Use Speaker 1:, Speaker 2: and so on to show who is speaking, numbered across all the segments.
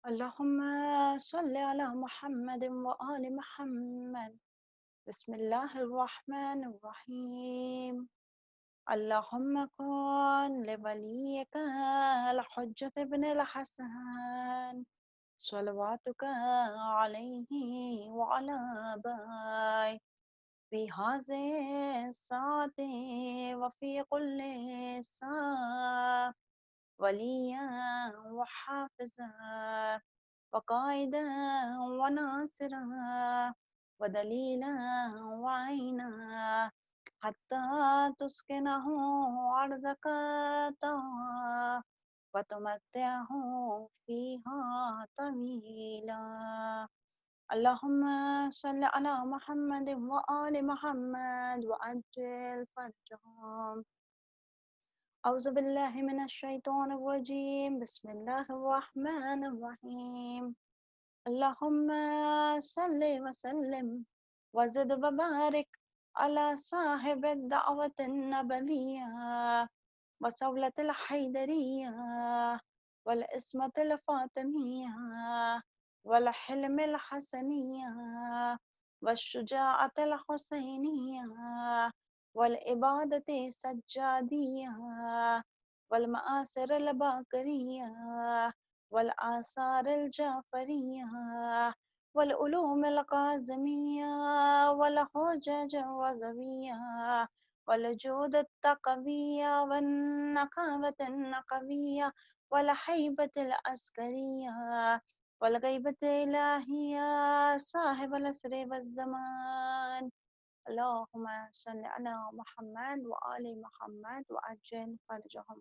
Speaker 1: اللهم صل على محمد وآل محمد. بسم الله الرحمن الرحيم. اللهم كن لوليك الحجة بن الحسن صلواتك عليه وعلى آبائه في هذه الساعة وفي كل ساعة وليا وحافظا وقائدا وناصرا ودليلا وعينا حتى تسكنه أرضك طوعا وتمتعه فيها طويلا. اللهم صل على محمد وآل محمد وعجل فرجهم. أعوذ بالله من الشيطان الرجيم. بسم الله الرحمن الرحيم. اللهم صل وسلم وزد وبارك على صاحب الدعوة النبوية وصولة الحيدرية والإسمة الفاطمية والحلم الحسنية والشجاعة الحسينية والإبادة السجادية والمآثر الباقرية والآثار الجعفرية والعلوم القازمية والحجج الرضوية والجود التقوية والنقاوة النقوية والهيبة العسكرية والغيبة الإلهية صاحب العصر والزمان. اللهم صل على محمد وآل محمد وعجل فرجهم.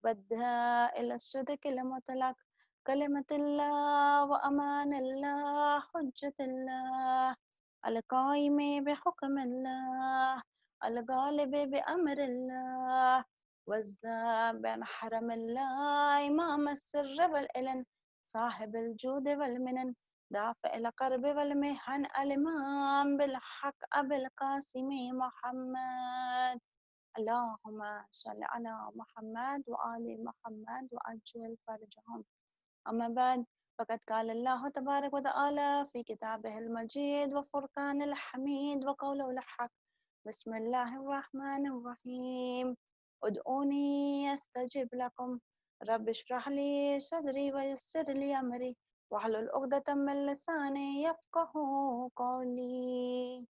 Speaker 1: بدها إلى الصدق المطلق كلمة الله وأمان الله حجة الله القائم بحكم الله الغالب بأمر الله والذاب عن حرم الله إمام السر والإلن صاحب الجود والمنن دافع القرب والمحن الإمام بالحق أبي القاسم محمد. اللهم صل على محمد وآل محمد وعجل فرجهم. أما بعد فقد قال الله تبارك وتعالى في كتابه المجيد وفرقان الحميد وقوله الحق. بسم الله الرحمن الرحيم. ادعوني أستجب لكم. رب اشرح لي صدري ويسر لي أمري واحلل عقدة من لساني يفقه قولي.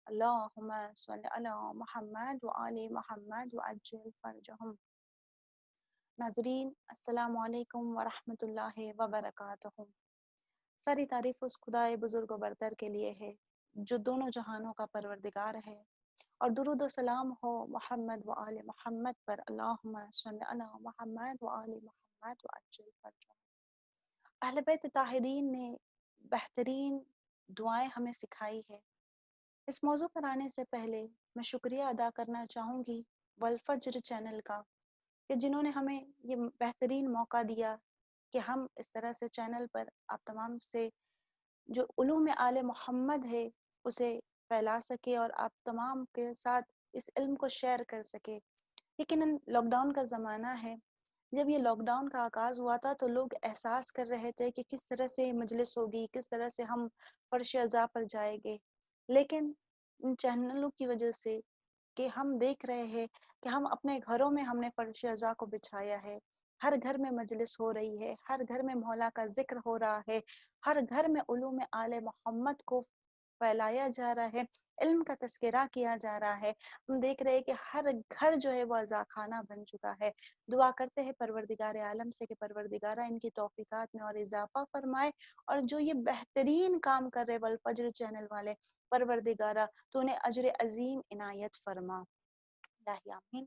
Speaker 1: اللهم صل على محمد وآل محمد وعجل فرجهم. ناظرین السلام علیکم ورحمۃ اللہ وبرکاتہ۔ ساری تعریف اس خدائے بزرگ و برتر کے لیے ہے جو دونوں جہانوں کا پروردگار ہے، اور درود و سلام ہو محمد و آل محمد پر۔ اللہم صل علی محمد و آل محمد وعجل فرجهم۔ اہل بیت طاہرین نے بہترین دعائیں ہمیں سکھائی ہے۔ اس موضوع پر آنے سے پہلے میں شکریہ ادا کرنا چاہوں گی والفجر چینل کا، کہ جنہوں نے ہمیں یہ بہترین موقع دیا کہ ہم اس طرح سے چینل پر آپ تمام سے جو علوم آل محمد ہے اسے پھیلا سکے اور آپ تمام کے ساتھ اس علم کو شیئر کر سکے۔ یقیناً لاک ڈاؤن کا زمانہ ہے۔ جب یہ لاک ڈاؤن کا آغاز ہوا تھا تو لوگ احساس کر رہے تھے کہ کس طرح سے مجلس ہوگی، کس طرح سے ہم فرش عزا پر جائیں گے، لیکن ان چینلوں کی وجہ سے کہ ہم دیکھ رہے ہیں کہ ہم اپنے گھروں میں ہم نے فرش عزا کو بچھایا ہے، ہر گھر میں مجلس ہو رہی ہے، ہر گھر میں مولا کا ذکر ہو رہا ہے، ہر گھر میں علوم آل محمد کو پھیلایا جا رہا ہے، علم کا تذکرہ کیا جا رہا ہے۔ ہم دیکھ رہے ہیں کہ ہر گھر جو ہے وہ عزا خانہ بن چکا ہے۔ دعا کرتے ہیں پروردگار عالم سے کہ پروردگارہ ان کی توفیقات میں اور اضافہ فرمائے، اور جو یہ بہترین کام کر رہے والفجر چینل والے، پروردگارہ تو انہیں اجر عظیم عنایت فرما۔ الہی آمین۔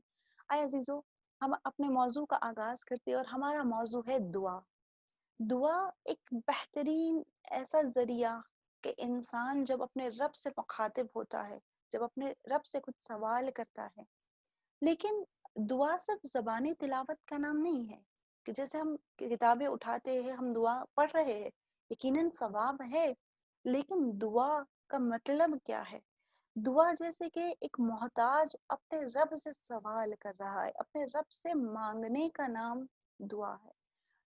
Speaker 1: آئے عزیزو، ہم اپنے موضوع کا آغاز کرتے ہیں، اور ہمارا موضوع ہے دعا۔ دعا ایک بہترین ایسا ذریعہ کہ انسان جب اپنے رب سے مخاطب ہوتا ہے، جب اپنے رب سے کچھ سوال کرتا ہے، لیکن دعا صرف زبانی تلاوت کا نام نہیں ہے کہ جیسے ہم کتابیں اٹھاتے ہیں ہم دعا پڑھ رہے ہیں، یقیناً ثواب ہے، لیکن دعا کا مطلب کیا ہے؟ دعا جیسے کہ ایک محتاج اپنے رب سے سوال کر رہا ہے، اپنے رب سے مانگنے کا نام دعا ہے۔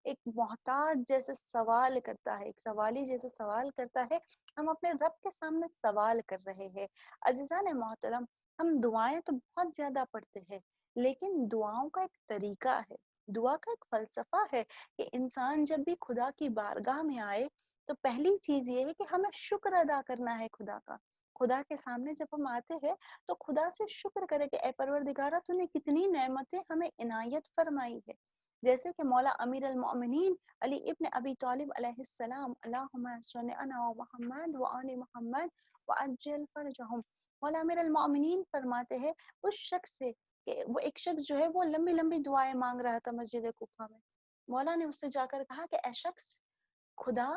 Speaker 1: ایک محتاج جیسے سوال کرتا ہے، ایک سوالی جیسے سوال کرتا ہے، ہم اپنے رب کے سامنے سوال کر رہے ہیں۔ عزیزان محترم، ہم دعائیں تو بہت زیادہ پڑھتے ہیں، لیکن دعاؤں کا ایک طریقہ ہے، دعا کا ایک فلسفہ ہے کہ انسان جب بھی خدا کی بارگاہ میں آئے تو پہلی چیز یہ ہے کہ ہمیں شکر ادا کرنا ہے خدا کا۔ خدا کے سامنے جب ہم آتے ہیں تو خدا سے شکر کرے کہ اے پروردگارہ تو نے کتنی نعمتیں ہمیں عنایت فرمائی ہے۔ جیسے کہ مولا امیر المؤمنین علی ابن ابی طالب علیہ السلام، اللہم صل علی محمد و آل محمد وعجل فرجہم، مولا امیر المؤمنین فرماتے ہیں اس شخص سے کہ وہ ایک شخص جو ہے وہ لمبی لمبی دعائیں مانگ رہا تھا مسجد کوفہ میں، مولا نے اس سے جا کر کہا کہ اے شخص، خدا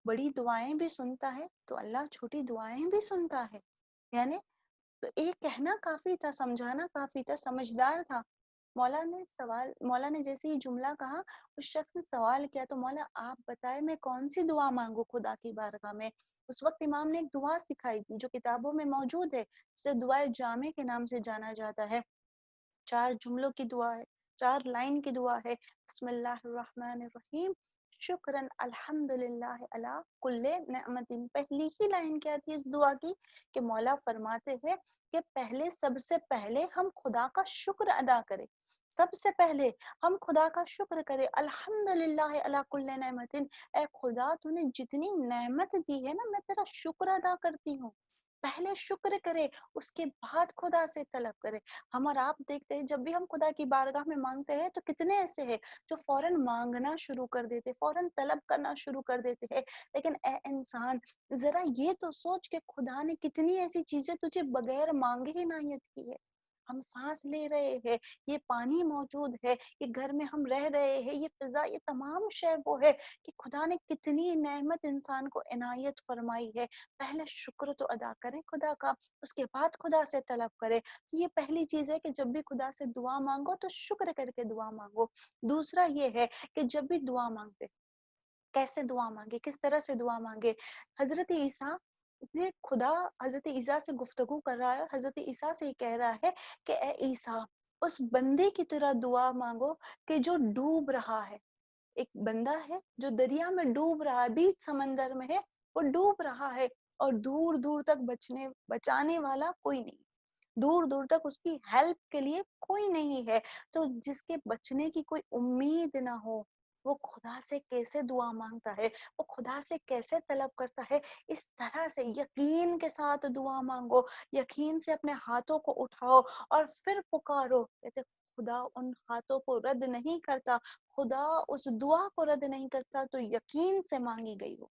Speaker 1: بڑی دعائیں بھی سنتا ہے تو اللہ چھوٹی دعائیں بھی سنتا ہے۔ یعنی ایک کہنا کافی تھا، سمجھانا کافی تھا، سمجھدار تھا۔ مولا نے جیسے یہ جملہ کہا، اس شخص نے سوال کیا تو مولا آپ بتائے میں کون سی دعا مانگوں خدا کی بارگاہ میں؟ اس وقت امام نے ایک دعا سکھائی تھی جو کتابوں میں موجود ہے، جسے دعائے جامع کے نام سے جانا جاتا ہے۔ 4 جملوں کی دعا ہے، 4 لائن کی دعا ہے۔ بسم اللہ الرحمن الرحیم، شکرن الحمد للہ علی کل نعمت۔ پہلی ہی لائن کیا تھی اس دعا کی کہ مولا فرماتے ہیں کہ سب سے پہلے ہم خدا کا شکر ادا کریں، سب سے پہلے ہم خدا کا شکر کریں، الحمد للہ علی کل نعمت، اے خدا تو نے جتنی نعمت دی ہے نا میں تیرا شکر ادا کرتی ہوں۔ پہلے شکر کرے، اس کے بعد خدا سے طلب کرے۔ ہم اور آپ دیکھتے ہیں جب بھی ہم خدا کی بارگاہ میں مانگتے ہیں تو کتنے ایسے ہیں جو فوراً مانگنا شروع کر دیتے، فوراً طلب کرنا شروع کر دیتے ہیں، لیکن اے انسان ذرا یہ تو سوچ کہ خدا نے کتنی ایسی چیزیں تجھے بغیر مانگے عنایت کی ہے۔ ہم سانس لے رہے ہیں، یہ پانی موجود ہے، یہ گھر میں ہم رہ رہے ہیں، یہ فضا، یہ تمام شے وہ ہے کہ خدا نے کتنی نعمت انسان کو عنایت فرمائی ہے۔ پہلے شکر تو ادا کرے خدا کا، اس کے بعد خدا سے طلب کرے۔ یہ پہلی چیز ہے کہ جب بھی خدا سے دعا مانگو تو شکر کر کے دعا مانگو۔ دوسرا یہ ہے کہ جب بھی دعا مانگتے کیسے دعا مانگے، کس طرح سے دعا مانگے۔ حضرت عیسیٰ نے خدا حضرت عیسیٰ سے گفتگو کر رہا ہے اور حضرت عیسیٰ سے یہ کہہ رہا ہے کہ اے عیسیٰ اس بندے کی طرح دعا مانگو کہ جو ڈوب رہا ہے۔ ایک بندہ ہے جو دریا میں ڈوب رہا ہے، بیچ سمندر میں ہے، وہ ڈوب رہا ہے اور دور دور تک بچانے والا کوئی نہیں، دور دور تک اس کی ہیلپ کے لیے کوئی نہیں ہے۔ تو جس کے بچنے کی کوئی امید نہ ہو وہ خدا سے کیسے دعا مانگتا ہے، وہ خدا سے کیسے طلب کرتا ہے؟ اس طرح سے یقین کے ساتھ دعا مانگو، یقین سے اپنے ہاتھوں کو اٹھاؤ اور پھر پکارو۔ کہتے خدا ان ہاتھوں کو رد نہیں کرتا، خدا اس دعا کو رد نہیں کرتا تو یقین سے مانگی گئی ہو۔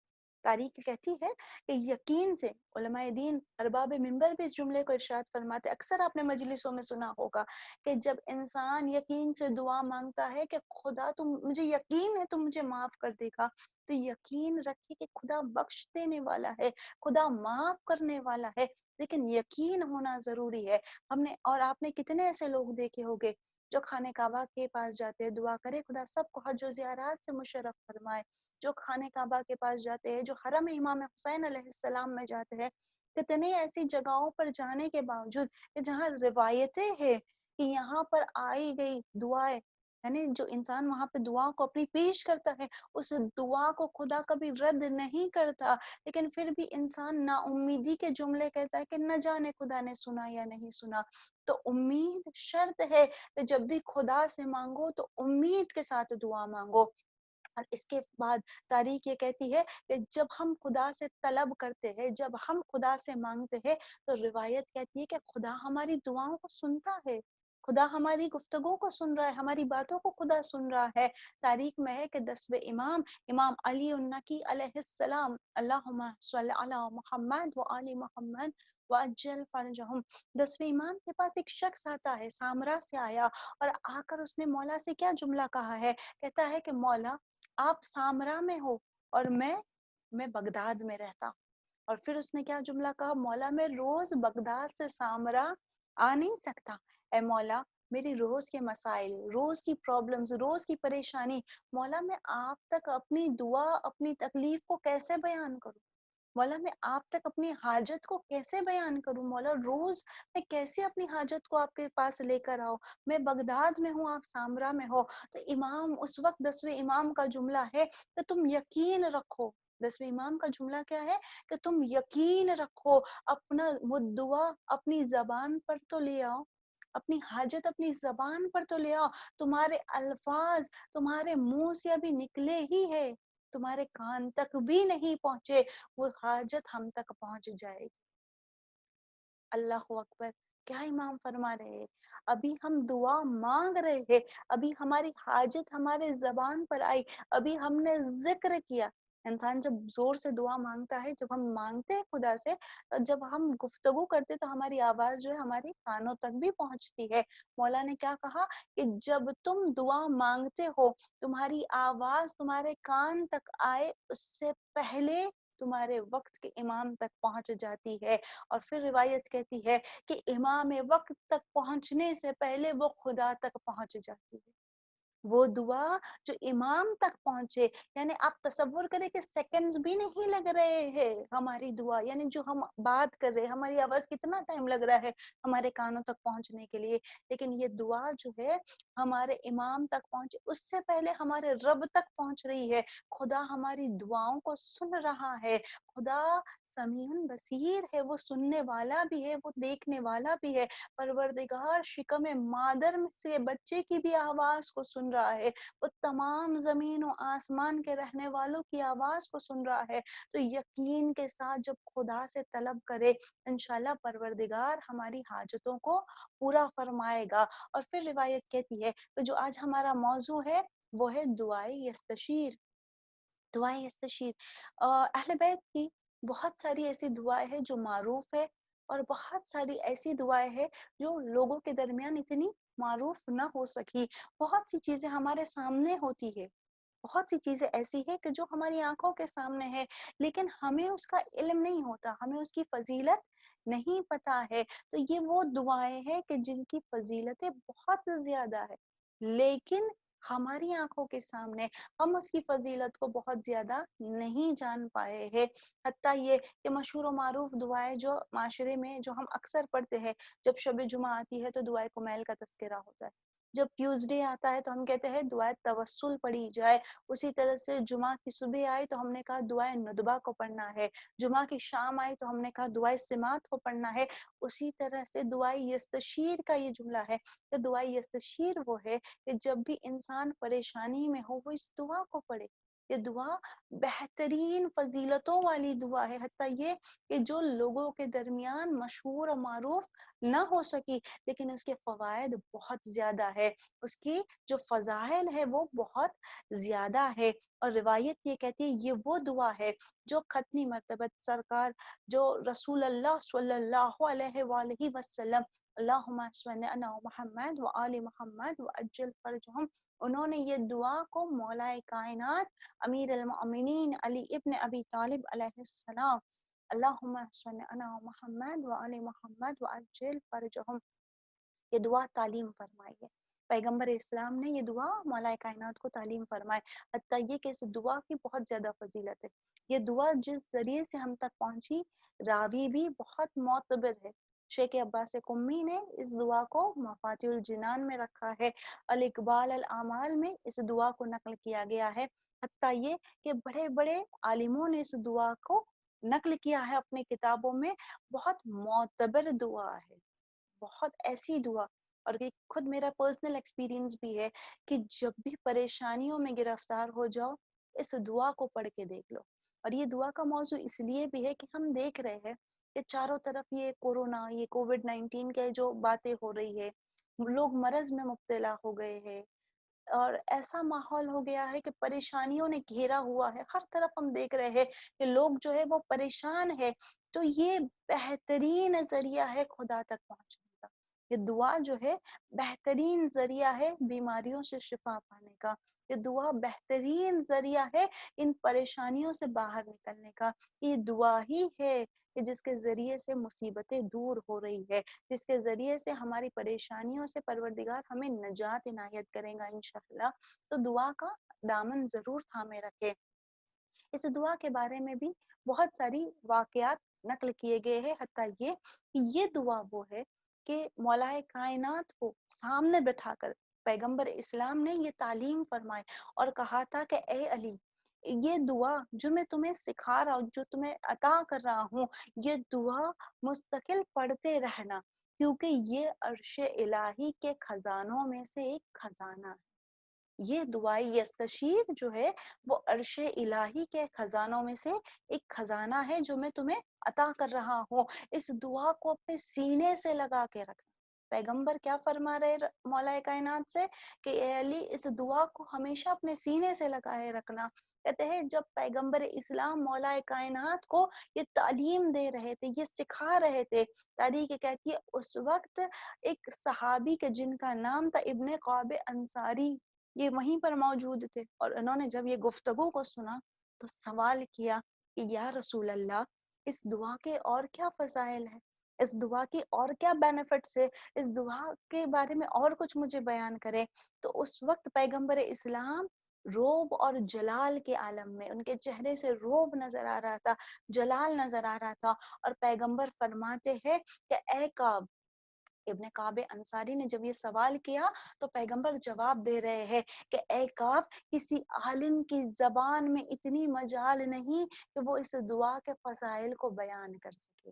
Speaker 1: تاریخ کہتی ہے کہ یقین سے، علماء دین ارباب منبر بھی اس جملے کو ارشاد فرماتے، اکثر آپ نے مجلسوں میں سنا ہوگا کہ جب انسان یقین سے دعا مانگتا ہے کہ خدا تم مجھے یقین ہے تم مجھے معاف کر دے گا، تو یقین رکھے کہ خدا بخش دینے والا ہے، خدا معاف کرنے والا ہے، لیکن یقین ہونا ضروری ہے۔ ہم نے اور آپ نے کتنے ایسے لوگ دیکھے ہوگے جو خانہ کعبہ کے پاس جاتے ہیں، دعا کرے خدا سب کو حج و زیارات سے مشرف فرمائے، جو خانہ کعبہ کے پاس جاتے ہیں، جو حرم امام حسین علیہ السلام میں جاتے ہیں، کتنی ایسی جگہوں پر جانے کے باوجود کہ جہاں روایتیں ہیں کہ یہاں پر آئی گئی دعائیں، یعنی جو انسان وہاں پہ دعا کو اپنی پیش کرتا ہے اس دعا کو خدا کبھی رد نہیں کرتا، لیکن پھر بھی انسان نا امیدی کے جملے کہتا ہے کہ نہ جانے خدا نے سنا یا نہیں سنا۔ تو امید شرط ہے کہ جب بھی خدا سے مانگو تو امید کے ساتھ دعا مانگو۔ اور اس کے بعد تاریخ یہ کہتی ہے کہ جب ہم خدا سے طلب کرتے ہیں، جب ہم خدا سے مانگتے ہیں تو روایت کہتی ہے کہ خدا ہماری دعاؤں کو سنتا ہے، خدا ہماری گفتگو کو سن رہا ہے، ہماری باتوں کو خدا سن رہا ہے۔ تاریخ میں ہے کہ 10ویں امام علی النقی علیہ السلام، اللہم صلی علی محمد و آل محمد وعجل فرجہم، 10ویں امام کے پاس ایک شخص آتا ہے، سامرا سے آیا، اور آ کر اس نے مولا سے کیا جملہ کہا ہے؟ کہتا ہے کہ مولا آپ سامرا میں ہو اور میں بغداد میں رہتا ہوں۔ اور پھر اس نے کیا جملہ کہا؟ مولا میں روز بغداد سے سامرا آ نہیں سکتا، اے مولا میری روز کے مسائل، روز کی پرابلمز، روز کی پریشانی، مولا میں آپ تک اپنی دعا، اپنی تکلیف کو کیسے بیان کروں؟ مولا میں آپ تک اپنی حاجت کو کیسے بیان کروں، مولا روز میں کیسے اپنی حاجت کو آپ کے پاس لے کر آؤ، میں بغداد میں ہوں، آپ سامرا میں ہو۔ تو امام اس وقت 10ویں امام کا جملہ ہے کہ تم یقین رکھو، 10ویں امام کا جملہ کیا ہے کہ تم یقین رکھو، اپنا وہ دعا اپنی زبان پر تو لے آؤ، اپنی حاجت اپنی زبان پر تو لے آؤ، تمہارے الفاظ تمہارے منہ سے ابھی نکلے ہی ہے، تمہارے کان تک بھی نہیں پہنچے، وہ حاجت ہم تک پہنچ جائے گی۔ اللہ اکبر، کیا امام فرما رہے ہیں، ابھی ہم دعا مانگ رہے ہیں، ابھی ہماری حاجت ہمارے زبان پر آئی، ابھی ہم نے ذکر کیا۔ انسان جب زور سے دعا مانگتا ہے، جب ہم مانگتے ہیں خدا سے، جب ہم گفتگو کرتے تو ہماری آواز جو ہے ہماری کانوں تک بھی پہنچتی ہے۔ مولا نے کیا کہا کہ جب تم دعا مانگتے ہو، تمہاری آواز تمہارے کان تک آئے اس سے پہلے تمہارے وقت کے امام تک پہنچ جاتی ہے۔ اور پھر روایت کہتی ہے کہ امام وقت تک پہنچنے سے پہلے وہ خدا تک پہنچ جاتی ہے۔ وہ دعا جو امام تک پہنچے، یعنی آپ تصور کریں کہ سیکنڈز بھی نہیں لگ رہے ہیں ہماری دعا، یعنی جو ہم بات کر رہے ہیں ہماری آواز کتنا ٹائم لگ رہا ہے ہمارے کانوں تک پہنچنے کے لیے، لیکن یہ دعا جو ہے ہمارے امام تک پہنچے اس سے پہلے ہمارے رب تک پہنچ رہی ہے۔ خدا ہماری دعاؤں کو سن رہا ہے، خدا سمیع بصیر ہے، وہ سننے والا بھی ہے، وہ دیکھنے والا بھی ہے۔ پروردگار شکم مادر سے بچے کی بھی آواز کو سن رہا ہے، وہ تمام زمین و آسمان کے رہنے والوں کی آواز کو سن رہا ہے۔ تو یقین کے ساتھ جب خدا سے طلب کرے، انشاءاللہ پروردگار ہماری حاجتوں کو پورا فرمائے گا۔ اور پھر روایت کہتی ہے کہ جو آج ہمارا موضوع ہے وہ ہے دعائے یستشیر، دعائیں استشیر۔ اہل بیت کی بہت ساری ایسی دعائیں ہیں جو معروف ہے، اور بہت ساری ایسی دعائیں ہیں جو لوگوں کے درمیان اتنی معروف نہ ہو سکی۔ بہت سی چیزیں ہمارے سامنے ہوتی ہے، بہت سی چیزیں ایسی ہیں کہ جو ہماری آنکھوں کے سامنے ہے، لیکن ہمیں اس کا علم نہیں ہوتا، ہمیں اس کی فضیلت نہیں پتا ہے۔ تو یہ وہ دعائیں ہیں کہ جن کی فضیلتیں بہت زیادہ ہے، لیکن ہماری آنکھوں کے سامنے ہم اس کی فضیلت کو بہت زیادہ نہیں جان پائے ہیں۔ حتیٰ یہ کہ مشہور و معروف دعائیں جو معاشرے میں جو ہم اکثر پڑھتے ہیں، جب شب جمعہ آتی ہے تو دعائے کمیل کا تذکرہ ہوتا ہے، جب ٹیوزڈے آتا ہے تو ہم کہتے ہیں دعائے توسل پڑھی جائے، اسی طرح سے جمعہ کی صبح آئی تو ہم نے کہا دعائے ندبہ کو پڑھنا ہے، جمعہ کی شام آئی تو ہم نے کہا دعائے سماعت کو پڑھنا ہے۔ اسی طرح سے دعائے یستشیر کا یہ جملہ ہے کہ دعائے یستشیر وہ ہے کہ جب بھی انسان پریشانی میں ہو وہ اس دعا کو پڑھے۔ یہ دعا بہترین فضیلتوں والی دعا ہے، حتیٰ یہ کہ جو لوگوں کے درمیان مشہور و معروف نہ ہو سکی، لیکن اس کے فوائد بہت زیادہ ہے، اس کی جو فضائل ہے وہ بہت زیادہ ہے۔ اور روایت یہ کہتی ہے یہ وہ دعا ہے جو ختمی مرتبت سرکار جو رسول اللہ صلی اللہ علیہ وآلہ وسلم، اللہم صل علی محمد وآل محمد وعجل فرجہم، انہوں نے یہ دعا کو مولا کائنات امیر المؤمنین علی ابن ابی طالب علیہ السلام، اللہم صل علی محمد وآل محمد وعجل فرجہم، یہ دعا تعلیم فرمائی ہے۔ پیغمبر اسلام نے یہ دعا مولا کائنات کو تعلیم فرمائے، حتیٰ یہ کہ اس دعا کی بہت زیادہ فضیلت ہے۔ یہ دعا جس ذریعے سے ہم تک پہنچی، راوی بھی بہت معتبر ہے، شیخ عباس قمی نے اس دعا کو مفاتیح الجنان میں رکھا ہے، الاقبال الاعمال میں اس دعا کو نقل کیا گیا ہے، حتیٰ یہ کہ بڑے بڑے عالموں نے اس دعا کو نقل کیا ہے اپنے کتابوں میں۔ بہت معتبر دعا ہے، بہت ایسی دعا، اور یہ خود میرا پرسنل ایکسپیرینس بھی ہے کہ جب بھی پریشانیوں میں گرفتار ہو جاؤ اس دعا کو پڑھ کے دیکھ لو۔ اور یہ دعا کا موضوع اس لیے بھی ہے کہ ہم دیکھ رہے ہیں کہ چاروں طرف یہ کورونا، یہ کووڈ 19 کے جو باتیں ہو رہی ہے، لوگ مرض میں مبتلا ہو گئے ہیں، اور ایسا ماحول ہو گیا ہے کہ پریشانیوں نے گھیرا ہوا ہے، ہر طرف ہم دیکھ رہے ہیں کہ لوگ جو ہے وہ پریشان ہے۔ تو یہ بہترین ذریعہ ہے خدا تک پہنچنے کا، یہ دعا جو ہے بہترین ذریعہ ہے بیماریوں سے شفا پانے کا، یہ دعا بہترین ذریعہ ہے ان پریشانیوں سے باہر نکلنے کا۔ یہ دعا ہی ہے کہ جس کے ذریعے سے مصیبتیں دور ہو رہی ہے، جس کے ذریعے سے ہماری پریشانیوں سے پروردگار ہمیں نجات عنایت کرے گا انشاءاللہ۔ تو دعا کا دامن ضرور تھامے رکھے۔ اس دعا کے بارے میں بھی بہت ساری واقعات نقل کیے گئے ہیں، حتیٰ یہ کہ یہ دعا وہ ہے کہ مولا کائنات کو سامنے بٹھا کر پیغمبر اسلام نے یہ تعلیم فرمائی اور کہا تھا کہ اے علی، یہ دعا جو میں تمہیں سکھا رہا ہوں، جو تمہیں عطا کر رہا ہوں، یہ دعا مستقل پڑھتے رہنا، کیونکہ یہ عرش الہی کے خزانوں میں سے ایک خزانہ ہے۔ یہ دعائے یستشیر جو ہے وہ عرش الہی کے خزانوں میں سے ایک خزانہ ہے جو میں تمہیں عطا کر رہا ہوں۔ اس دعا کو اپنے سینے سے لگا کے رکھنا۔ پیغمبر کیا فرما رہے مولا کائنات سے کہ اے علی، اس دعا کو ہمیشہ اپنے سینے سے لگائے رکھنا۔ کہتے ہیں جب پیغمبر اسلام مولا کائنات کو یہ تعلیم دے رہے تھے، یہ سکھا رہے تھے، تاریخ کہتی ہے اس وقت ایک صحابی کے جن کا نام تھا ابن قعب انصاری، یہ وہیں پر موجود تھے، اور انہوں نے جب یہ گفتگو کو سنا تو سوال کیا کہ یا رسول اللہ، اس دعا کے اور کیا فضائل ہے، اس دعا کی اور کیا بینیفٹس ہے، اس دعا کے بارے میں اور کچھ مجھے بیان کرے۔ تو اس وقت پیغمبر اسلام روب اور جلال کے عالم میں، ان کے چہرے سے روب نظر آ رہا تھا، جلال نظر آ رہا تھا، اور پیغمبر فرماتے ہیں کہ اے کعب، ابن کعب انصاری نے جب یہ سوال کیا تو پیغمبر جواب دے رہے ہیں کہ اے کعب، کسی عالم کی زبان میں اتنی مجال نہیں کہ وہ اس دعا کے فضائل کو بیان کر سکے۔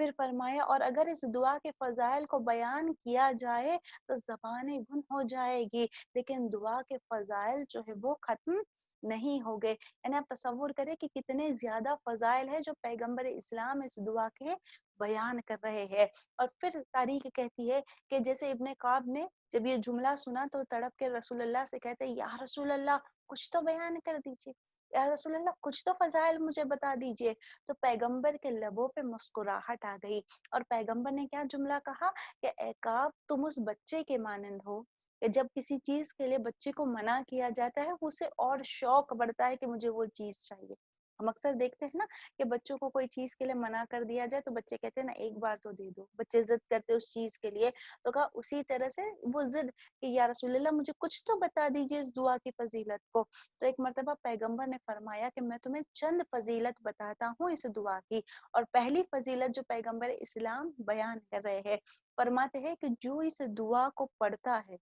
Speaker 1: پھر فرمایا اور اگر اس دعا کے فضائل کو بیان کیا جائے تو زبانیں گم ہو جائے گی، لیکن دعا کے فضائل جو ہے وہ ختم نہیں ہو گئے۔ یعنی آپ تصور کریں کہ کتنے زیادہ فضائل ہے جو پیغمبر اسلام اس دعا کے بیان کر رہے ہیں۔ اور پھر تاریخ کہتی ہے کہ جیسے ابن کعب نے جب یہ جملہ سنا تو تڑپ کے رسول اللہ سے کہتے ہیں یا رسول اللہ، کچھ تو بیان کر دیجئے، یا رسول اللہ کچھ تو فضائل مجھے بتا دیجئے۔ تو پیغمبر کے لبوں پہ مسکراہٹ آ گئی، اور پیغمبر نے کیا جملہ کہا کہ اے کعب، تم اس بچے کے مانند ہو کہ جب کسی چیز کے لیے بچے کو منع کیا جاتا ہے اسے اور شوق بڑھتا ہے کہ مجھے وہ چیز چاہیے۔ ہم اکثر دیکھتے ہیں نا کہ بچوں کو کوئی چیز کے لیے منع کر دیا جائے تو بچے کہتے ہیں نا ایک بار تو دے دو، بچے ضد کرتے اس چیز کے لیے، تو کہا اسی طرح سے وہ ضد کہ یا رسول اللہ مجھے کچھ تو بتا دیجئے اس دعا کی فضیلت کو۔ تو ایک مرتبہ پیغمبر نے فرمایا کہ میں تمہیں چند فضیلت بتاتا ہوں اس دعا کی، اور پہلی فضیلت جو پیغمبر اسلام بیان کر رہے ہیں، فرماتے ہیں کہ جو اس دعا کو پڑھتا ہے،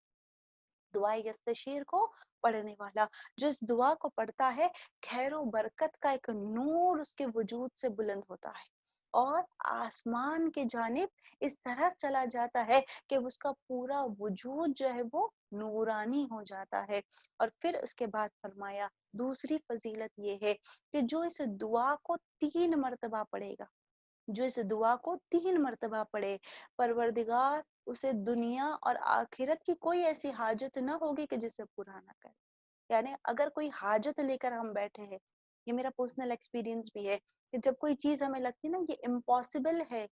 Speaker 1: دعا یستشیر کو پڑھنے والا جو اس دعا کو پڑھتا ہے، خیر و برکت کا ایک نور اس کے وجود سے بلند ہوتا ہے، اور آسمان کے جانب اس طرح چلا جاتا ہے کہ اس کا پورا وجود جو ہے وہ نورانی ہو جاتا ہے۔ اور پھر اس کے بعد فرمایا دوسری فضیلت یہ ہے کہ جو اس دعا کو 3 مرتبہ پڑھے گا، جو اس دعا کو 3 مرتبہ پڑھے، پروردگار اسے دنیا اور آخرت کی کوئی ایسی حاجت نہ ہوگی کہ جسے پورا نہ کرے۔ یعنی اگر کوئی حاجت لے کر ہم بیٹھے ہیں، یہ میرا پرسنل ایکسپیرینس بھی ہے کہ جب کوئی چیز ہمیں لگتی ہے نا یہ امپاسبل ہے،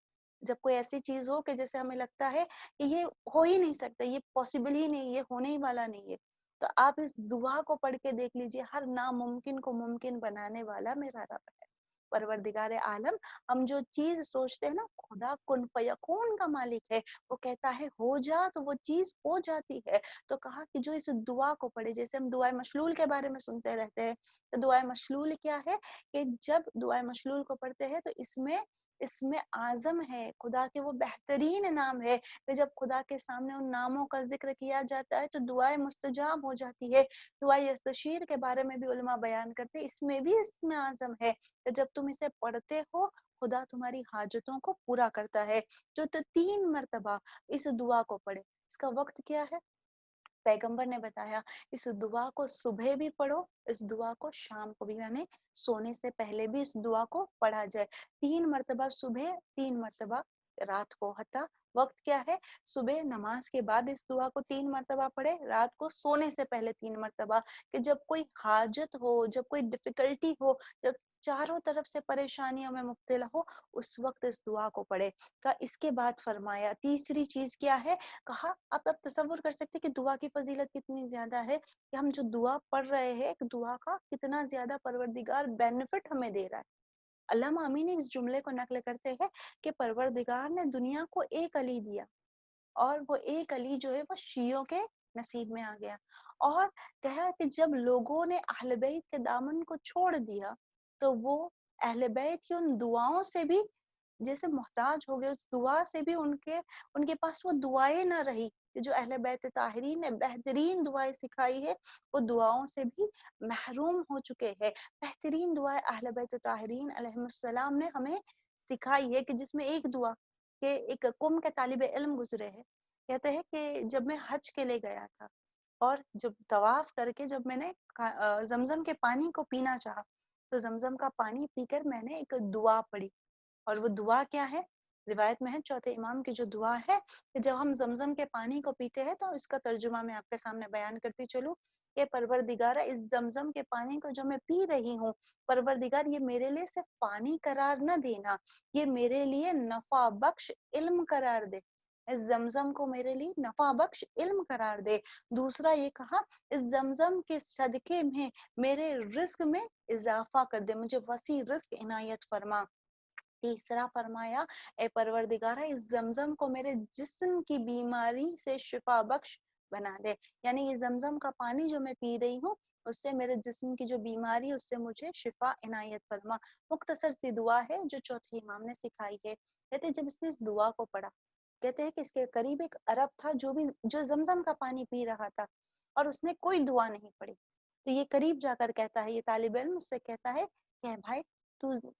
Speaker 1: جب کوئی ایسی چیز ہو کہ جیسے ہمیں لگتا ہے کہ یہ ہو ہی نہیں سکتا، یہ پاسبل ہی نہیں، یہ ہونے ہی والا نہیں ہے، تو آپ اس دعا کو پڑھ کے دیکھ لیجئے، ہر ناممکن کو ممکن بنانے والا میرا رب ہے، پروردگار عالم۔ ہم جو چیز سوچتے ہیں نا، خدا کن فیکون کا مالک ہے، وہ کہتا ہے ہو جا تو وہ چیز ہو جاتی ہے۔ تو کہا کہ جو اس دعا کو پڑھے، جیسے ہم دعائے مشلول کے بارے میں سنتے رہتے ہیں، تو دعائے مشلول کیا ہے کہ جب دعائے مشلول کو پڑھتے ہیں تو اس میں اعظم ہے، خدا کے وہ بہترین نام ہے کہ جب خدا کے سامنے ان ناموں کا ذکر کیا جاتا ہے تو دعائیں مستجاب ہو جاتی ہے۔ دعائے یستشیر کے بارے میں بھی علماء بیان کرتے ہیں، اس میں بھی اس میں اعظم ہے کہ جب تم اسے پڑھتے ہو خدا تمہاری حاجتوں کو پورا کرتا ہے۔ جو تو 3 مرتبہ اس دعا کو پڑھے، اس کا وقت کیا ہے؟ پیغمبر نے بتایا اس دعا کو صبح بھی پڑھو، اس دعا کو شام کو بھی، یعنی سونے سے پہلے بھی اس دعا کو پڑھا جائے۔ 3 مرتبہ صبح، 3 مرتبہ رات کو، حتیٰ وقت کیا ہے؟ صبح نماز کے بعد اس دعا کو 3 مرتبہ پڑھے، رات کو سونے سے پہلے 3 مرتبہ، کہ جب کوئی حاجت ہو، جب کوئی ڈفیکلٹی ہو، جب چاروں طرف سے پریشانیوں میں مبتلا ہو، اس وقت اس دعا کو پڑھے۔ کا اس کے بعد فرمایا تیسری چیز کیا ہے؟ کہا آپ اب تصور کر سکتے کہ دعا کی فضیلت کتنی زیادہ ہے، کہ ہم جو دعا پڑھ رہے ہیں ایک دعا کا کتنا زیادہ پروردگار بینیفٹ ہمیں دے رہا ہے۔ علامہ امینی اس جملے کو نقل کرتے ہیں کہ پروردگار نے دنیا کو ایک علی دیا، اور وہ ایک علی جو ہے وہ شیعوں کے نصیب میں آ گیا، اور کہا کہ جب لوگوں نے اہل بیت کے دامن کو چھوڑ دیا تو وہ اہل بیت کی ان دعاؤں سے بھی جیسے محتاج ہو گئے، اس دعا سے بھی ان کے پاس وہ دعائیں نہ رہی کہ جو اہل بیت طاہرین نے بہترین دعائیں سکھائی ہے، وہ دعاؤں سے بھی محروم ہو چکے ہیں۔ بہترین دعائیں اہل بیت طاہرین علیہ السلام نے ہمیں سکھائی ہے، کہ جس میں ایک دعا کہ ایک قوم کے طالب علم گزرے ہیں، کہتے ہیں کہ جب میں حج کے لیے گیا تھا اور جب طواف کر کے جب میں نے زمزم کے پانی کو پینا چاہا، تو زمزم کا پانی پی کر میں نے ایک دعا پڑھی، اور وہ دعا کیا ہے؟ روایت میں ہے چوتھے امام کی جو دعا ہے کہ جب ہم زمزم کے پانی کو پیتے ہیں تو اس کا ترجمہ میں آپ کے سامنے بیان کرتی چلوں کہ پروردگارہ اس زمزم کے پانی کو جو میں پی رہی ہوں، پروردگار یہ میرے لیے صرف پانی قرار نہ دینا، یہ میرے لیے نفع بخش علم قرار دے، اس زمزم کو میرے لیے نفع بخش علم قرار دے۔ دوسرا یہ کہا اس زمزم کے صدقے میں میرے رزق میں اضافہ کر دے، مجھے وسیع رزق عنایت فرما۔ تیسرا فرمایا اے پروردگارہ اس زمزم کو میرے جسم کی بیماری سے شفا بخش بنا دے، یعنی یہ زمزم کا پانی جو میں پی رہی ہوں اس سے میرے جسم کی جو بیماری اس سے مجھے شفا عنایت فرما۔ مختصر سی دعا ہے جو چوتھے امام نے سکھائی ہے۔ کہتے ہیں جب اس نے اس دعا کو پڑھا، کہتے ہیں کہ اس کے قریب ایک عرب تھا جو زمزم کا پانی پی رہا تھا، اور اس نے کوئی دعا نہیں پڑھی، تو یہ قریب جا کر کہتا ہے، یہ طالب علم اس سے کہتا ہے کہ بھائی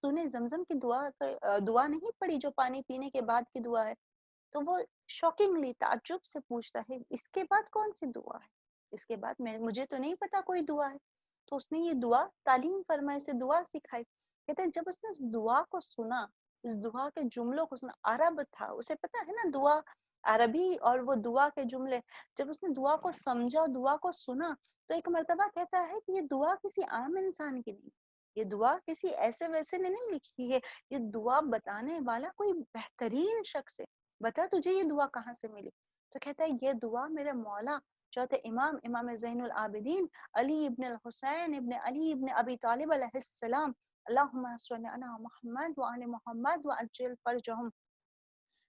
Speaker 1: تو نے زمزم کی دعا نہیں پڑھی جو پانی پینے کے بعد کی دعا ہے؟ تو وہ شاکنگلی تعجب سے پوچھتا ہے اس کے بعد کون سی دعا ہے؟ اس کے بعد مجھے تو نہیں پتا کوئی دعا ہے۔ تو اس نے یہ دعا تعلیم فرمائی، اسے دعا سکھائی۔ کہتے ہیں جب اس نے اس دعا کو سنا، اس دعا کے جملوں کو سنا، عرب تھا، اسے پتا ہے نا دعا عربی اور وہ دعا کے جملے، جب اس نے دعا کو سمجھا، دعا کو سنا، تو ایک مرتبہ کہتا ہے کہ یہ دعا کسی عام انسان کی نہیں، یہ دعا کسی ایسے ویسے نے نہیں لکھی ہے، یہ دعا بتانے والا کوئی بہترین شخص ہے، بتا تجھے یہ دعا کہاں سے ملی؟ تو کہتا ہے یہ دعا میرے مولا چوتھے امام زین العابدین علی ابن الحسین ابن علی ابن ابی طالب علیہ السلام، اللہم صلی علی محمد وآل محمد وعجل فرجہم،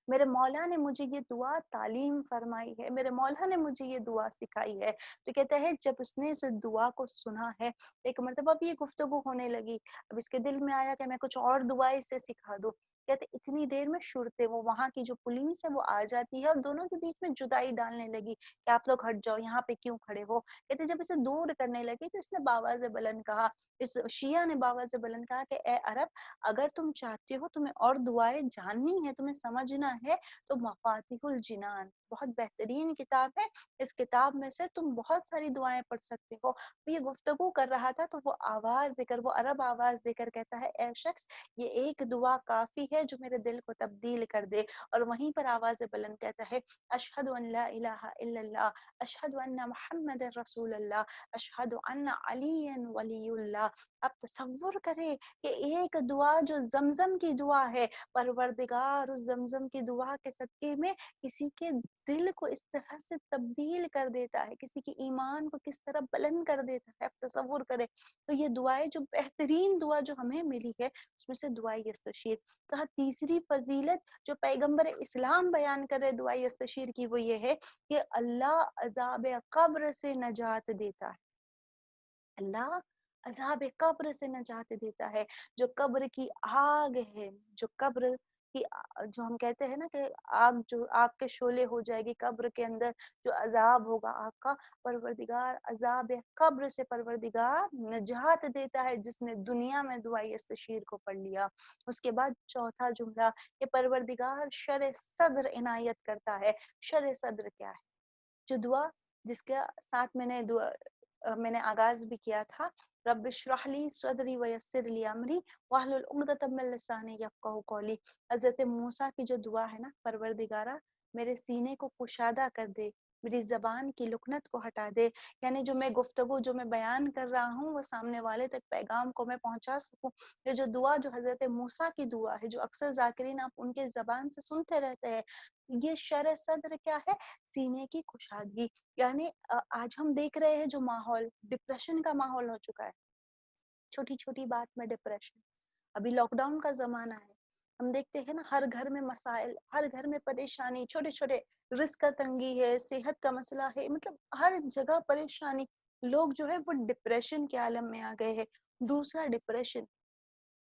Speaker 1: میرے مولا نے مجھے یہ دعا تعلیم فرمائی ہے، میرے مولا نے مجھے یہ دعا سکھائی ہے۔ تو کہتا ہے جب اس نے اس دعا کو سنا ہے، ایک مرتبہ بھی یہ گفتگو ہونے لگی، اب اس کے دل میں آیا کہ میں کچھ اور دعائیں سے سکھا دوں۔ کہتے اتنی دیر میں شرطے وہ وہاں کی جو پولیس ہے وہ آ جاتی ہے اور دونوں کے بیچ میں جدائی ڈالنے لگی کہ آپ لوگ ہٹ جاؤ، یہاں پہ کیوں کھڑے ہو؟ کہتے جب اسے دور کرنے لگی تو اس نے باواز بلند کہا، اس شیعہ نے باواز بلند کہا کہ اے عرب، اگر تم چاہتے ہو، تمہیں اور دعائیں جاننی ہے، تمہیں سمجھنا ہے، تو مفاتیح الجنان بہت بہترین کتاب ہے، اس کتاب میں سے تم بہت ساری دعائیں پڑھ سکتے ہو۔ یہ گفتگو کر رہا تھا تو وہ آواز دے کر، وہ عرب آواز دے کر کہتا ہے اے شخص، یہ ایک دعا کافی ہے جو میرے دل کو تبدیل کر دے، اور وہیں پر آواز بلند کہتا ہے اشہد ان لا الہ الا اللہ، اشہد ان محمد رسول اللہ، اشہد ان علی ولی اللہ۔ آپ تصور کریں کہ ایک دعا جو زمزم کی دعا ہے، پروردگار اس زمزم کی دعا کے صدقے میں کسی کے دل کو اس طرح سے تبدیل کر دیتا ہے، کسی کی ایمان کو کس طرح بلند کر دیتا ہے، آپ تصور کریں۔ تو یہ دعائیں جو بہترین دعا جو ہمیں ملی ہے اس میں سے دعائیں یستشیر۔ کہا تیسری فضیلت جو پیغمبر اسلام بیان کر رہے دعائیں یستشیر کی وہ یہ ہے کہ اللہ عذاب قبر سے نجات دیتا ہے، اللہ عذاب قبر سے نجات دیتا ہے۔ جو قبر کی آگ ہے، جو قبر کی جو ہم کہتے ہیں نا کہ جو آگ کے شعلے ہو جائے گی قبر کے اندر، جو عذاب ہوگا آگ کا، پروردگار عذاب قبر سے پروردگار نجات دیتا ہے جس نے دنیا میں دعائیں استشیر کو پڑھ لیا۔ اس کے بعد چوتھا جملہ کہ پروردگار شرع صدر عنایت کرتا ہے۔ شرع صدر کیا ہے؟ جو دعا جس کے ساتھ میں نے آغاز بھی کیا تھا، رب اشرح لی صدری ویسر لی امری واحلل عقدۃ من لسانی یفقہوا قولی۔ حضرت موسیٰ کی جو دعا ہے نا، پروردگارہ میرے سینے کو کشادہ کر دے، میری زبان کی لکنت کو ہٹا دے، یعنی جو میں گفتگو جو میں بیان کر رہا ہوں وہ سامنے والے تک پیغام کو میں پہنچا سکوں۔ یہ جو دعا جو حضرت موسیٰ کی دعا ہے، جو اکثر ذاکرین آپ ان کے زبان سے سنتے رہتے ہیں، یہ شرع صدر کیا ہے؟ سینے کی کشادگی۔ یعنی آج ہم دیکھ رہے ہیں جو ماحول ڈپریشن کا ماحول ہو چکا ہے، چھوٹی چھوٹی بات میں ڈپریشن، ابھی لاک ڈاؤن کا زمانہ ہے، ہم دیکھتے ہیں نا ہر گھر میں مسائل، ہر گھر میں پریشانی، چھوٹے چھوٹے رزق کا تنگی ہے، صحت کا مسئلہ ہے، مطلب ہر جگہ پریشانی، لوگ جو ہے وہ ڈپریشن کے عالم میں آ گئے ہیں۔ دوسرا ڈپریشن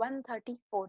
Speaker 1: 134,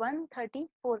Speaker 1: 134।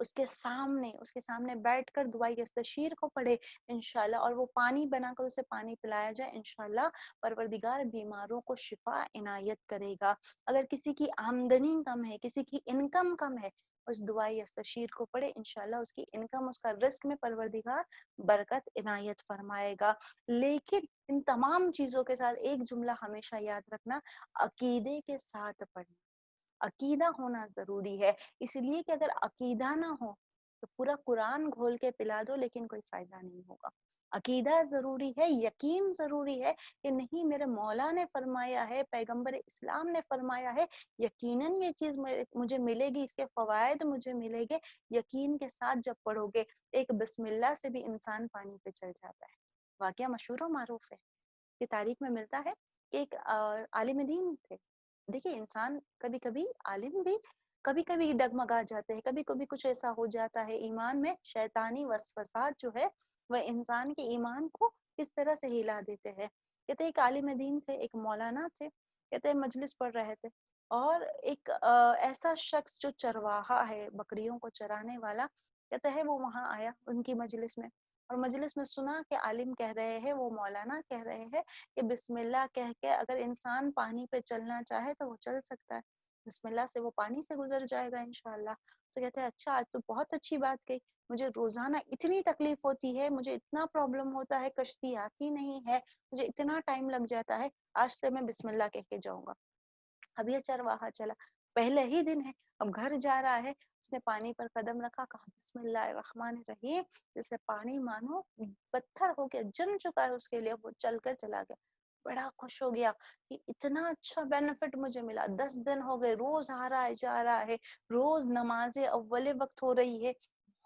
Speaker 1: اس کے سامنے بیٹھ کر دعائے یستشیر کو پڑھے انشاءاللہ، اور وہ پانی بنا کر اسے پانی پلایا جائے انشاءاللہ، پروردگار بیماروں کو شفا عنایت کرے گا۔ اگر کسی کی آمدنی کم ہے، کسی کی انکم کم ہے، اس دعائے یستشیر کو پڑھے انشاءاللہ اس کی انکم، اس کا رزق میں پروردگار برکت عنایت فرمائے گا۔ لیکن ان تمام چیزوں کے ساتھ ایک جملہ ہمیشہ یاد رکھنا، عقیدے کے ساتھ پڑھنا، عقیدہ ہونا ضروری ہے، اس لیے کہ اگر عقیدہ نہ ہو تو پورا قرآن گھول کے پلا دو لیکن کوئی فائدہ نہیں ہوگا۔ عقیدہ ضروری ہے، یقین ضروری ہے کہ نہیں میرے مولا نے فرمایا ہے، پیغمبر اسلام نے فرمایا ہے، یقیناً یہ چیز مجھے ملے گی، اس کے فوائد مجھے ملے گے۔ یقین کے ساتھ جب پڑھو گے، ایک بسم اللہ سے بھی انسان پانی پہ چل جاتا ہے۔ واقعہ مشہور و معروف ہے کہ تاریخ میں ملتا ہے کہ ایک عالم دین تھے۔ دیکھیے انسان کبھی کبھی عالم بھی کبھی کبھی ڈگمگا جاتے ہیں، کبھی کبھی کچھ ایسا ہو جاتا ہے ایمان میں، شیطانی وسوسات جو ہے وہ انسان کے ایمان کو کس طرح سے ہلا دیتے ہیں۔ کہتے ایک عالم دین تھے، ایک مولانا تھے، کہتے مجلس پڑھ رہے تھے اور ایک ایسا شخص جو چرواہا ہے، بکریوں کو چرانے والا، کہتا ہے وہ وہاں آیا ان کی مجلس میں، اور مجلس میں سنا کہ عالم کہہ رہے ہیں، وہ مولانا کہہ رہے ہیں کہ بسم اللہ کہہ کے اگر انسان پانی پہ چلنا چاہے تو وہ چل سکتا ہے، بسم اللہ سے وہ پانی سے گزر جائے گا انشاءاللہ۔ تو کہتے ہیں اچھا آج تو بہت اچھی بات کہی، مجھے روزانہ اتنی تکلیف ہوتی ہے، مجھے اتنا پرابلم ہوتا ہے، کشتی آتی نہیں ہے، مجھے اتنا ٹائم لگ جاتا ہے، آج سے میں بسم اللہ کہہ کے جاؤں گا۔ اب یہ چرواہا چلا، پہلے ہی دن ہے، اب گھر جا رہا ہے، اس نے پانی پر قدم رکھا، کہا بسم اللہ الرحمن الرحیم، جسے پانی مانو پتھر ہو کے جم چکا ہے اس کے لیے، وہ چل کر چلا گیا۔ بڑا خوش ہو گیا کہ اتنا اچھا بینیفٹ مجھے ملا، 10 دن ہو گئے، روز آ رہا ہے جا رہا ہے، روز نماز اول وقت ہو رہی ہے،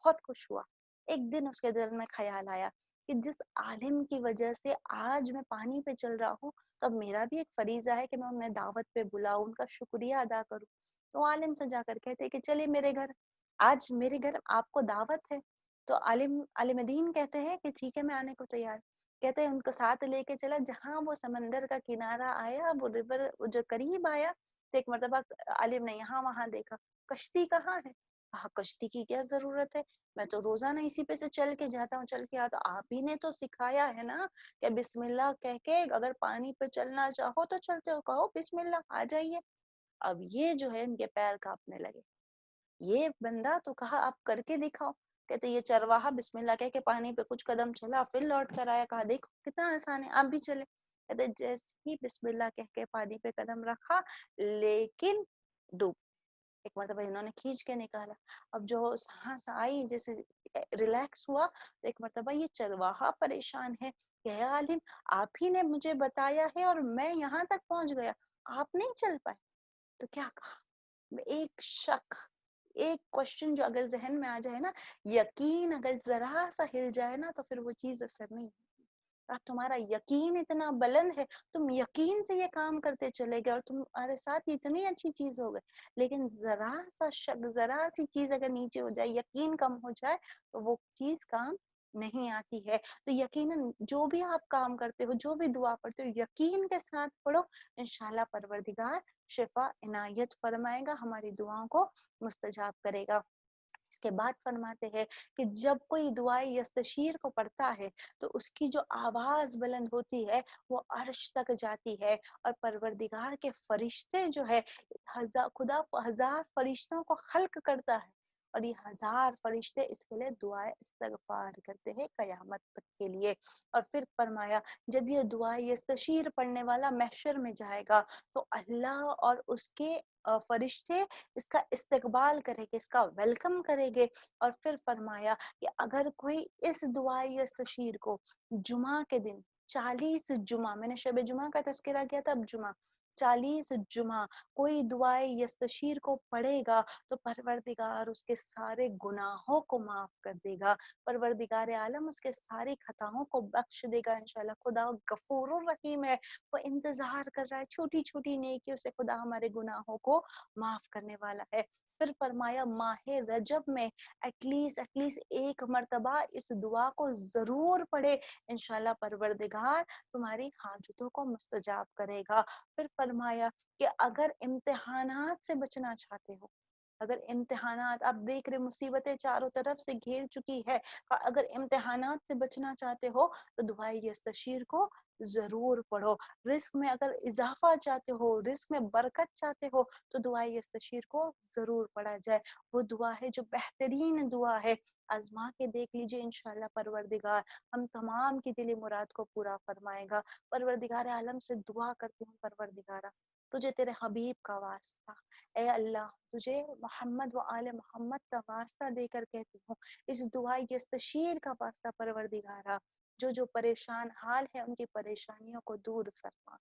Speaker 1: بہت خوش ہوا۔ ایک دن اس کے دل میں خیال آیا کہ جس عالم کی وجہ سے آج میں پانی پہ چل رہا ہوں، تو اب میرا بھی ایک فریضہ ہے کہ میں انہیں دعوت پہ بلاؤں، ان کا شکریہ ادا کروں۔ تو عالم سے جا کر کہتے کہ چلے میرے گھر، آج میرے گھر آپ کو دعوت ہے۔ تو عالم دین کہتے ہیں کہ ٹھیک ہے میں آنے کو تیار۔ کہتے ہیں ان کو ساتھ لے کے چلا، جہاں وہ سمندر کا کنارہ آیا، وہ ریور جو قریب آیا، تو ایک مرتبہ عالم نے یہاں وہاں دیکھا، کشتی کہاں ہے؟ کہا کشتی کی کیا ضرورت ہے، میں تو روزانہ اسی پہ سے چل کے جاتا ہوں، چل کے آتا ہوں، آپ ہی نے تو سکھایا ہے نا کہ بسم اللہ کہہ کے اگر پانی پہ چلنا چاہو تو چلتے ہو، کہو بسم اللہ آ جائیے۔ اب یہ جو ہے ان کے پیر کانپنے لگے، یہ بندہ تو کہا آپ کر کے دکھاؤ۔ کہتے یہ چرواہا بسم اللہ کہہ کے پانی پہ کچھ قدم چلا، پھر لوٹ کر آیا، کہا دیکھو کتنا آسان ہے، آپ بھی چلے۔ کہتے جیسے ہی بسم اللہ کہہ کے پانی پہ قدم رکھا، لیکن ڈوب، ایک مرتبہ انہوں نے کھینچ کے نکالا، اب جو سانس آئی، جیسے ریلیکس ہوا، تو ایک مرتبہ یہ چرواہا پریشان ہے کہ اے عالم آپ ہی نے مجھے بتایا ہے اور میں یہاں تک پہنچ گیا، آپ نہیں چل پائے۔ تو کیا کہا، ایک شک، ایک کوشچن جو اگر ذہن میں آ جائے نا، یقین اگر ذرا سا ہل جائے نا، تو پھر وہ چیز اثر نہیں ہوتی۔ تمہارا یقین اتنا بلند ہے، تم یقین سے یہ کام کرتے چلے گئے اور تمہارے ساتھ اتنی اچھی چیز ہو گئی، لیکن ذرا سا شک، ذرا سی چیز اگر نیچے ہو جائے، یقین کم ہو جائے، تو وہ چیز کام نہیں آتی ہے۔ تو یقیناً جو بھی آپ کام کرتے ہو، جو بھی دعا پڑھتے ہو، یقین کے ساتھ پڑھو، انشاءاللہ پروردگار شفا عنایت فرمائے گا، ہماری دعاؤں کو مستجاب کرے گا۔ اس کے بعد فرماتے ہیں کہ جب کوئی دعائے یستشیر کو پڑھتا ہے تو اس کی جو آواز بلند ہوتی ہے وہ عرش تک جاتی ہے، اور پروردگار کے فرشتے جو ہے، خدا 1000 فرشتوں کو خلق کرتا ہے، اور یہ 1000 فرشتے اس کے لیے دعائے استغفار کرتے ہیں قیامت تک کے لیے۔ اور پھر فرمایا جب یہ دعائے یستشیر پڑھنے والا محشر میں جائے گا تو اللہ اور اس کے فرشتے اس کا استقبال کرے گے، اس کا ویلکم کرے گے۔ اور پھر فرمایا کہ اگر کوئی اس دعائے یستشیر کو جمعہ کے دن 40 جمعہ، میں نے شب جمعہ کا تذکرہ کیا تھا، اب جمعہ 40 جمعہ کوئی دعائے یستشیر کو پڑھے گا تو پروردگار اس کے سارے گناہوں کو معاف کر دے گا، پروردگار عالم اس کے ساری خطاؤں کو بخش دے گا انشاءاللہ۔ خدا غفور الرحیم ہے، وہ انتظار کر رہا ہے، چھوٹی چھوٹی نیکیوں سے خدا ہمارے گناہوں کو معاف کرنے والا ہے۔ پھر فرمایا ماہ رجب میں ایٹ لیسٹ ایک مرتبہ اس دعا کو ضرور پڑھے، انشاءاللہ پروردگار تمہاری حاجتوں کو مستجاب کرے گا۔ پھر فرمایا کہ اگر امتحانات سے بچنا چاہتے ہو، اگر امتحانات آپ دیکھ رہے مصیبتیں چاروں طرف سے گھیر چکی ہے، اگر امتحانات سے بچنا چاہتے ہو تو دعائے یستشیر کو ضرور پڑھو. رزق میں اگر اضافہ چاہتے ہو، رزق میں برکت چاہتے ہو تو دعائے یستشیر کو ضرور پڑھا جائے. وہ دعا ہے جو بہترین دعا ہے. آزما کے دیکھ لیجئے، انشاءاللہ پروردگار ہم تمام کی دلی مراد کو پورا فرمائے گا. پروردگار عالم سے دعا کرتی ہوں، پروردگارہ تجھے تیرے حبیب کا واسطہ، اے اللہ تجھے محمد و آل محمد کا واسطہ دے کر کہتی ہوں، اس دعائی یستشیر کا واسطہ پروردگارہ، جو پریشان حال ہے ان کی پریشانیوں کو دور فرما.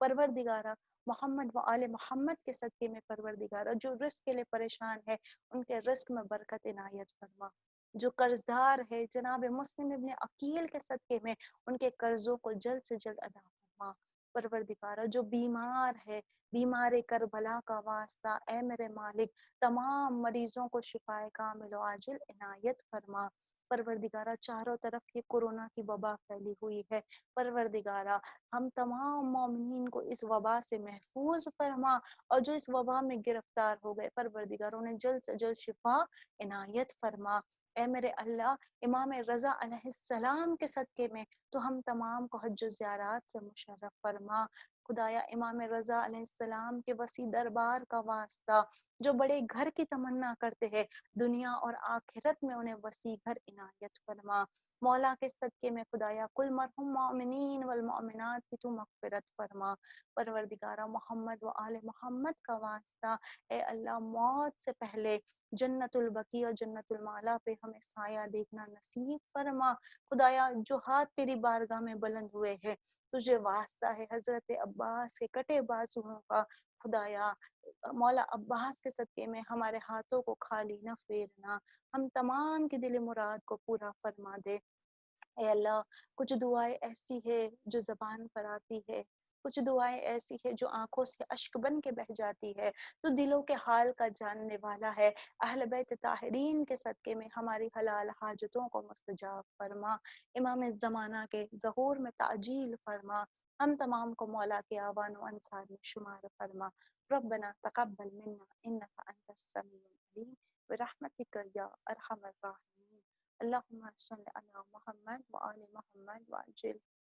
Speaker 1: پروردگارہ محمد و آل محمد کے صدقے میں پروردگارہ جو رزق کے لیے پریشان ہے ان کے رزق میں برکت عنایت فرما. جو قرض دار ہے جناب مسلم ابن عقیل کے صدقے میں ان کے قرضوں کو جلد سے جلد ادا فرما. پروردگارہ جو بیمار ہے، بیمار کربلا کا واسطہ اے میرے مالک تمام مریضوں کو شفاء کامل و عاجل عنایت فرما. پروردگارہ چاروں طرف یہ کورونا کی وبا پھیلی ہوئی ہے، پروردگارہ ہم تمام مومنین کو اس وبا سے محفوظ فرما، اور جو اس وبا میں گرفتار ہو گئے پروردگار انہیں جلد سے جلد شفا عنایت فرما. اے میرے اللہ امام رضا علیہ السلام کے صدقے میں تو ہم تمام کو حج و زیارات سے مشرف فرما. خدایا امام رضا علیہ السلام کے وسیع دربار کا واسطہ جو بڑے گھر کی تمنا کرتے ہیں دنیا اور آخرت میں انہیں وسیع گھر عنایت فرما. مولا کے صدقے میں خدایا کل مرحوم مومنین والمؤمنات کی تو مغفرت فرما. پروردگارہ محمد و آل محمد کا واسطہ اے اللہ موت سے پہلے جنت البقیع اور جنت المعلا پہ ہمیں سایہ دیکھنا نصیب فرما. خدایا جو ہاتھ تیری بارگاہ میں بلند ہوئے ہیں تجھے واسطہ ہے حضرت عباس کے کٹے بازوؤں کا، خدایا مولا عباس کے صدقے میں ہمارے ہاتھوں کو خالی نہ پھیرنا، ہم تمام کی دل مراد کو پورا فرما دے. اے اللہ کچھ دعائیں ایسی ہے جو زبان پر آتی ہے، کچھ دعائیں ایسی ہے جو آنکھوں سے اشک بن کے بہہ جاتی ہے، تو دلوں کے حال کا جاننے والا ہے. اہل بیت طاہرین کے صدقے میں ہماری حلال حاجتوں کو مستجاب فرما. امام زمانہ کے ظہور میں تعجیل فرما. ہم تمام کو مولا کے آوان و انصار میں شمار فرما. ربنا تقبل منا انك انت السميع العليم برحمتك يا ارحم الراحمين. اللهم صل على محمد وآل محمد وعجل